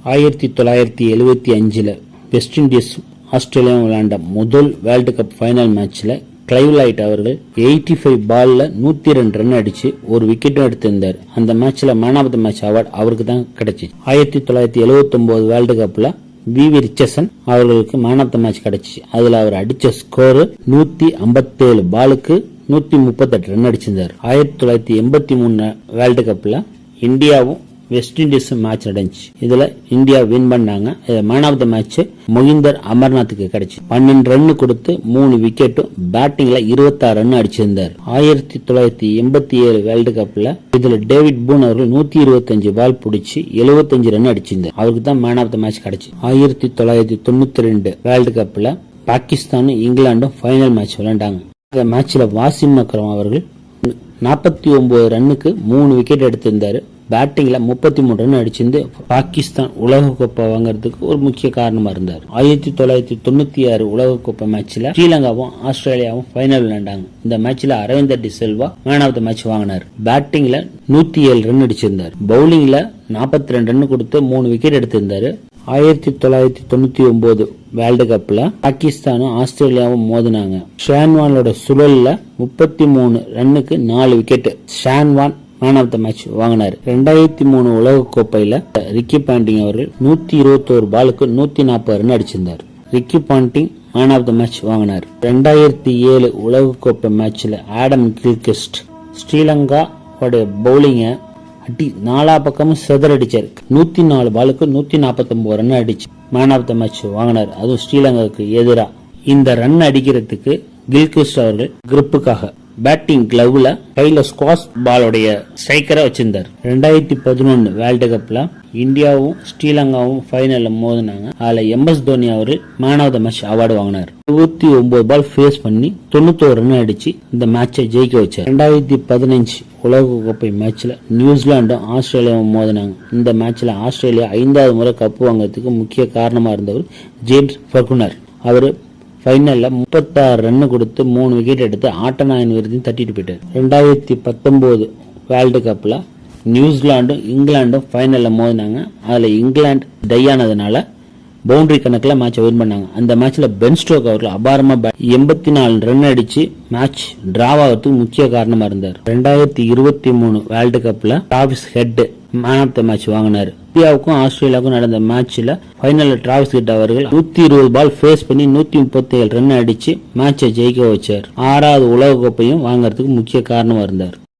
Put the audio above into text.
1975 west Indies Australia விளையாண்ட முதல் world cup final மேட்ச்ல கிளைவ் லைட் அவர்கள் 85 பால்ல 102 ரன் அடிச்சு ஒரு விக்கெட்டும் எடுத்திருந்தார். அந்த மேட்ச்ல man of the match award அவருக்கு தான் கிடைச்சிச்சு. 1979 வேர்ல்டு கப்ல விவி ரிச்சர்சன் அவர்களுக்கு மேன் ஆஃப் த மேட்ச் கிடைச்சிச்சு. அதுல அவர் அடிச்ச ஸ்கோர் 157 பாலுக்கு 138 ரன் அடிச்சிருந்தார். 1983 வேர்ல்டு கப்ல இந்தியாவும் வெஸ்ட் இண்டீஸ் மேட்ச் நடந்துச்சு. இதுல இந்தியா வின் பண்ணாங்க. Man of the match Mohinder அமர்நாத்துக்கு கிடைச்சு 12 ரன் கொடுத்து 3 விக்கெட்டும் பேட்டிங்ல 26 ரன் அடிச்சிருந்தார். 1987 வேர்ல்டு கப்ல இதுல டேவிட் பூன் அவர்கள் 125 பால் பிடிச்சி 75 ரன் அடிச்சிருந்தார். அவருக்கு தான் மேன் ஆஃப் த மேட்ச் கிடைச்சு. 1992 வேர்ல்டு கப்ல பாகிஸ்தானும் இங்கிலாந்தும் ஃபைனல் மேட்ச் விளையாண்டாங்க. இந்த மேட்ச்ல வாசிம் அக்ரம் அவர்கள் 49 ரன்னுக்கு 3 விக்கெட் எடுத்திருந்தாரு. பேட்டிங்ல 33 ரன் அடிச்சிருந்து பாகிஸ்தான் உலகக்கோப்பை வாங்கறதுக்கு ஒரு முக்கிய காரணமா இருந்தார். 1996 உலகக்கோப்பை மேட்ச்ல ஸ்ரீலங்காவும் ஆஸ்திரேலியாவும் ஃபைனல் விளையாண்டாங்க. இந்த மேட்ச்ல Aravinda de Silva man of the match வாங்கினார். பேட்டிங்ல 107 ரன் அடிச்சிருந்தார். பவுலிங்ல 42 ரன் கொடுத்து 3 விக்கெட் எடுத்திருந்தாரு. 1999 வேர்ல்டு கப்ல பாகிஸ்தானும் ஆஸ்திரேலியாவும் மோதினாங்க. ஷான்வானோட சுழல்ல 33 ரன்னுக்கு 4 wicket. Shane Warne man of the match வாங்கினார். 2003 உலக கோப்பையில ரிக்கி பாண்டிங் அவர்கள் 121 பாலுக்கு 140 ரன் அடிச்சிருந்தார். Ricky Ponting man of the match வாங்கினார். 2007 உலக கோப்பை மேட்ச்ல ஆடம் கில்கிஸ்ட் ஸ்ரீலங்கா பவுலிங்க அடி 4 பக்கமும் செதறடிச்சார். 104 பாலுக்கு 149 ரன் அடிச்சு மேன் ஆஃப் த மேட்ச் வாங்கினார். அதுவும் ஸ்ரீலங்காவுக்கு எதிராக. இந்த ரன் அடிக்கிறதுக்கு கில்கிஸ்ட் அவர்கள் கிரிப்புக்காக பேட்டிங் கிளவ்ல கையில ஸ்குவாஷ் பாலோடைய ஸ்ட்ரைக்கரை வச்சிருந்தார். 2011 வேர்ல்டு கப்ல இந்தியாவும் ஸ்ரீலங்காவும் ஃபைனல்ல மோதினாங்க. அதுல எம்எஸ் தோனி அவர்கள் man of the match award வாங்கினார். 29 பால் ஃபேஸ் பண்ணி 91 ரன் அடிச்சு இந்த மேட்சை ஜெயிக்க வச்சார். 2015 உலக கோப்பை மேட்ச்ல நியூசிலாண்டும் ஆஸ்திரேலியாவும் மோதினாங்க. இந்த மேட்ச்ல ஆஸ்திரேலியா 5வது முறை கப்பு வாங்கறதுக்கு முக்கிய காரணமா இருந்தவர் ஜேம்ஸ் ஃபர்குனர். அவரு ஃபைனல்ல 36 ரன் கொடுத்து 3 விக்கெட் எடுத்து ஆட்டநாயகன் விருதையும் தட்டிட்டு போயிட்டார். 2019 வேர்ல்டு கப்ல நியூசிலாண்டும் இங்கிலாண்டும் ஃபைனல்ல மோதினாங்க. அதுல இங்கிலாந்து டை ஆனதுனால பவுண்டரி கணக்குல மேட்சை வின் பண்ணாங்க. அந்த மேட்ச்ல பென் ஸ்டோக் அவர்கள் அபாரமா 84 ரன் அடிச்சு மேட்ச் டிராவ் ஆகிறதுக்கு முக்கிய காரணமா இருந்தார். 2023 வேர்ல்டு கப்ல Travis Head man of the match வாங்கினார். இந்தியாவுக்கும் ஆஸ்திரேலியாவுக்கும் நடந்த மேட்ச்ல ஃபைனல்ல டிராவிஸ் ஹெட் அவர்கள் 120 பால் ஃபேஸ் பண்ணி 137 ரன் அடிச்சு மேட்சை ஜெயிக்க வச்சார். 6வது உலக கோப்பையும் வாங்கறதுக்கு முக்கிய காரணமா இருந்தார்.